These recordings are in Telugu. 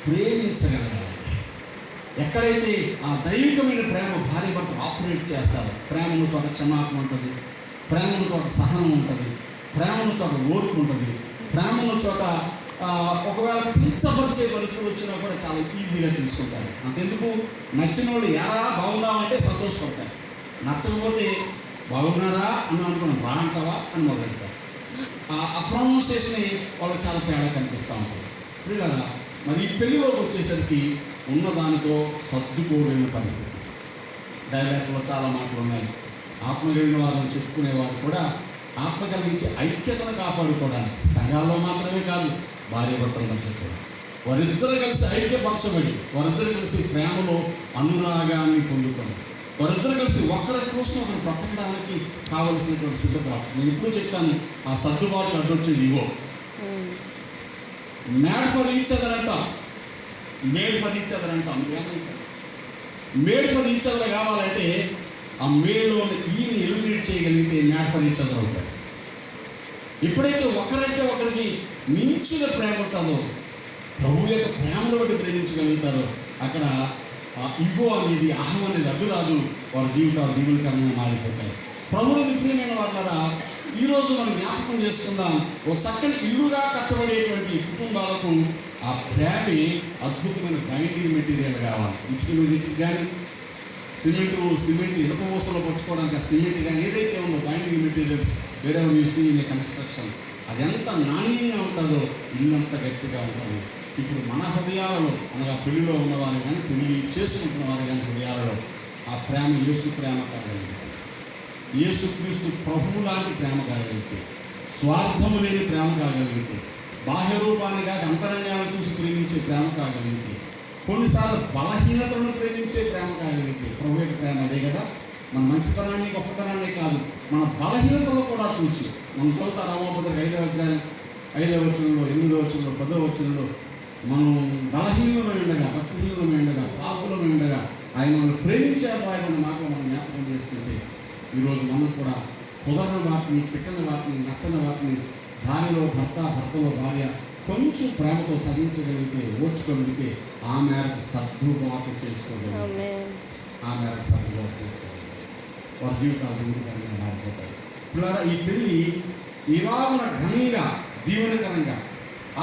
ప్రేమించగలగాలి. ఎక్కడైతే ఆ దైవికమైన ప్రేమ భార్య భర్తలు ఆపరేట్ చేస్తారో, ప్రేమ ఉన్న చోట క్షమాపణ ఉంటుంది, ప్రేమ ఉన్న చోట సహనం ఉంటుంది, ప్రేమ ఉన్న చోట ఓర్పు ఉంటుంది, ప్రేమ ఉన్న చోట ఒకవేళ కించపరిచే పరిస్థితులు వచ్చినా కూడా చాలా ఈజీగా తీసుకుంటారు. అంతెందుకు, నచ్చిన వాళ్ళు ఎలా బాగున్నామంటే సంతోషపడతారు, నచ్చకపోతే బాగున్నారా అని అనుకున్నాను, బాగుంటావా అని మొదలెడతారు. ఆ ప్రొనౌన్సియేషన్ వాళ్ళకి చాలా తేడా కనిపిస్తూ ఉంటుంది. పిల్లల మరి ఈ పెళ్లిలోకి వచ్చేసరికి ఉన్నదానితో సర్దుకోలేని పరిస్థితి. డైలాగ్లో చాలా మాటలు ఉన్నాయి. ఆత్మ కలిగిన వారిని చెప్పుకునేవారు కూడా ఆత్మ కలిగించి ఐక్యతను కాపాడుకోవడానికి, సంఘాల్లో మాత్రమే కాదు, భార్య భర్తల మధ్య కూడా వారిద్దరు కలిసి ఐక్యపరచబడి, వారిద్దరు కలిసి ప్రేమలో అనురాగాన్ని పొందుకొని, వారిద్దరు కలిసి ఒకరి కోసం ఒకరు బ్రతకడానికి కావలసినటువంటి సిద్ధపాటు. నేను ఇప్పుడు చెప్తాను, ఆ సర్దుబాటు అడ్డొచ్చేది ఇవో. మేడ్ ఫర్ ఈచ్ అదర్ అంటాం, మేడ్ ఫర్ ఈచ్ అదర్ అంటాం. మేడ్ ఫర్ ఈచ్ అదర్ కావాలంటే ఆ మేడ్లో ఉన్న ఈని ఎలిమినేట్ చేయగలిగితే మేడ్ ఫర్ ఈచ్ అదర్ అవుతారు. ఎప్పుడైతే ఒకరంటే ఒకరికి మించిన ప్రేమ ఉంటుందో, ప్రభు యొక్క ప్రేమను బట్టి ప్రేమించగలుగుతారో, అక్కడ ఇగో అనేది, అహం అనేది అడ్డు రాదు, వారి జీవితాలు దీవులకరంగా మారిపోతాయి. ప్రభువుకి ప్రియమైన వాళ్ళరా, ఈరోజు మనం జ్ఞాపకం చేసుకుందాం, ఒక చక్కని ఇల్లుగా కట్టబడేటువంటి కుటుంబాలకు ఆ ప్రేమే అద్భుతమైన బైండింగ్ మెటీరియల్ కావాలి. ఇంటికి మీద కానీ సిమెంట్ ఇనుప మోసంలో పట్టుకోవడానికి ఆ సిమెంట్ కానీ ఏదైతే ఉందో బైండింగ్ మెటీరియల్స్ వేరే యూస్ ఇన్ కన్స్ట్రక్షన్, అది ఎంత నాణ్యంగా ఉంటుందో ఇల్లంత గట్టిగా ఉంటుంది. ఇప్పుడు మన హృదయాలలో, అనగా పెళ్లిలో ఉన్నవారు కానీ పెళ్లి చేసుకుంటున్న వారు కానీ హృదయాలలో ఆ ప్రేమ యేసు ప్రేమ కాగలిగితే, యేసుక్రీస్తు ప్రభువు లాంటి ప్రేమ కాగలిగితే, స్వార్థము లేని ప్రేమ కాగలిగితే, బాహ్య రూపాన్ని కాక అంతరంగాన్ని చూసి ప్రేమించే ప్రేమ కాగలిగితే, కొన్నిసార్లు బలహీనతలను ప్రేమించే ప్రేమ కాగలిగితే, ప్రభు యొక్క ప్రేమ అదే కదా. మన మంచితనాన్ని గొప్పతనాన్ని కాదు, మన బలహీనతలు కూడా చూసి, మనం చదువుతా రామోపత్రిక 5వ అధ్యాయం 5వ వచనంలో, 8వ వచనంలో, 10వ వచనంలో, మనం బలహీనమై ఉండగా, భక్తిహీనమై ఉండగా, పాపులమై ఉండగా ఆయన మనం ప్రేమించారు ఆయన మాటలు మనం జ్ఞాపకం చేసుకుంటే, ఈరోజు మనం కూడా కుదరని వాటిని, పెట్టని వాటిని, నచ్చని వాటిని భర్తలో భార్య కొంచెం ప్రేమతో సహించగలిగితే, ఓర్చుకోగలిగితే ఆ మేరకు సర్దుబాటు చేసుకోగలిగితే, వారి జీవితాలు దీవెనకరంగా మారిపోతాయి. పిల్లరా, ఈ పెళ్ళి ఇవాళ ఘనంగా, దీవెనకరంగా,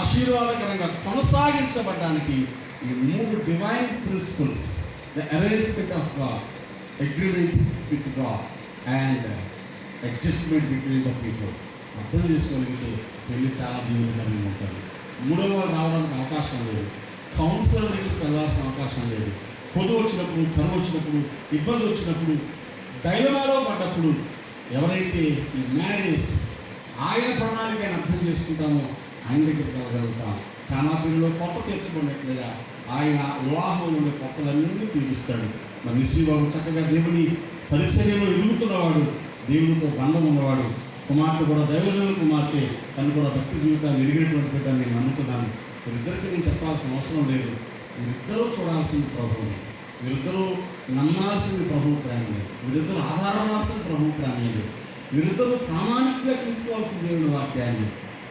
ఆశీర్వాదకరంగా కొనసాగించబడడానికి ఈ 3 divine principles, the arrangement of God, agreement with God and adjustment between the people అర్థం చేసుకోగలిగితే పెళ్ళి చాలా దీవెనకరంగా ఉంటుంది. 3వ వాళ్ళు రావడానికి అవకాశం లేదు, కౌన్సిలర్ దగ్గరికి వెళ్ళాల్సిన అవకాశం లేదు. పొదువు వచ్చినప్పుడు, కరువు వచ్చినప్పుడు, ఇబ్బంది వచ్చినప్పుడు, డైలమాలో పడ్డప్పుడు ఎవరైతే ఈ మ్యారేజ్ ఆయన ప్రణాళికను అర్థం చేసుకుంటామో ఆయన దగ్గరికి వెళ్ళగలుగుతాం. కానాపల్లిలో కొత్త తెచ్చుకున్నట్లుగా ఆయన వివాహంలో ఉండే కొత్తలన్నీ తీరుస్తాడు. మరి నిశ్చయబాబు చక్కగా దేవుని పరిచర్యలో ఎదుగుతున్నవాడు, దేవునితో బంధం ఉన్నవాడు, కుమార్తె కూడా దైవజనుల కుమార్తె, తను కూడా భక్తి జీవితాన్ని ఎరిగినటువంటి బిడ్డని నేను నమ్ముతున్నాను. వీరిద్దరికి నేను చెప్పాల్సిన అవసరం లేదు. వీరిద్దరూ చూడాల్సింది ప్రభువుని, వీరిద్దరూ నమ్మాల్సింది ప్రభు ప్రేమని, వీరిద్దరూ ఆధారపడాల్సిన ప్రభు ప్రేమని, వీరిద్దరూ ప్రామాణికంగా తీసుకోవాల్సిన దేవుని వాక్యాన్ని,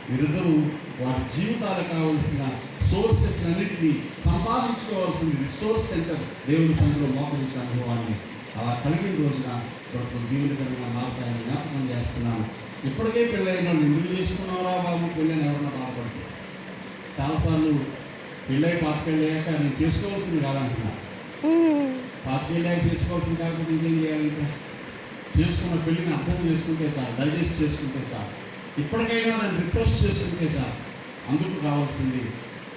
వీరిద్దరూ వారి జీవితాలకు కావలసిన సోర్సెస్ అన్నింటినీ సంపాదించుకోవాల్సింది రిసోర్స్ సెంటర్ దేవుని సంఘంలో మోకరించిన అనుభవాన్ని అలా కలిగిన రోజున బ్రతుకులు దీవునికరంగా మారుతాయని జ్ఞాపకం చేస్తున్నాను. ఇప్పటికే పెళ్ళైన వాళ్ళు ఎందుకు చేసుకున్నారా బాబు పెళ్ళైన ఎవరన్నా బాధపడితే, చాలాసార్లు పెళ్ళై పాతికేళ్ళయ్యాక నేను చేసుకోవాల్సింది కాదంటున్నారు. పాతికేళ్ళాక చేసుకోవాల్సింది కాకపోతే ఇంకేం చేయాలి? ఇంకా చేసుకున్న పెళ్ళిని అర్థం చేసుకుంటే చాలు, డైజెస్ట్ చేసుకుంటే చాలు, ఇప్పటికైనా దాన్ని రిఫ్రెష్ చేసుకుంటే చాలు. అందుకు కావాల్సింది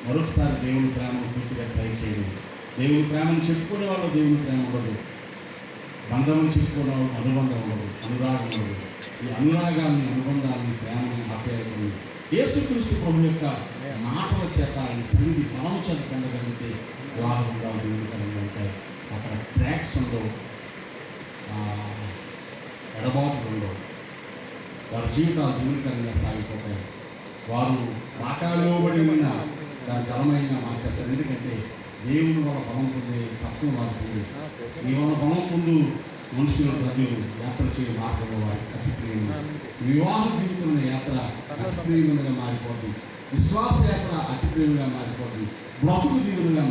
మరొకసారి దేవుని ప్రేమను పూర్తిగా ట్రై చేయడం. దేవుని ప్రేమను చెప్పుకునే వాళ్ళు దేవుని ప్రేమ ఉండదు, బంధం చెప్పుకునే వాళ్ళకి అనుబంధం ఉండదు, అనురాగం ఉండదు. ఈ అనురాగాన్ని, అనుబంధాన్ని, ప్రేమని, ఆప్యాయతని యేసుక్రీస్తు ప్రభు యొక్క మాటల చేత, ఈ సన్నిధి బలం చేత పొందగలిగితే వివాహంగా దేవునికరంగా ఉంటాయి. అక్కడ ట్రాక్స్ ఉండవు, ఎడబాటులు ఉండవు, వారి జీవితాలు దేవునికరంగా సాగిపోతాయి. వారు రాకాలోబడి ఉన్న దాని జలమైన మార్చేస్తారు. ఎందుకంటే దేవుని వల్ల బలం పొందే తత్వం వారికి, నీ వల్ల బలం పొందు మనుషుల ప్రజలు యాత్ర చేయ మార్గంలో వారికి అతి ప్రియం. వివాహ జీవితంలో యాత్ర అతి ప్రియముగా మారిపోతుంది, విశ్వాస యాత్ర అతి ప్రియంగా మారిపోతుంది, బ్రతుకు దీవెనగా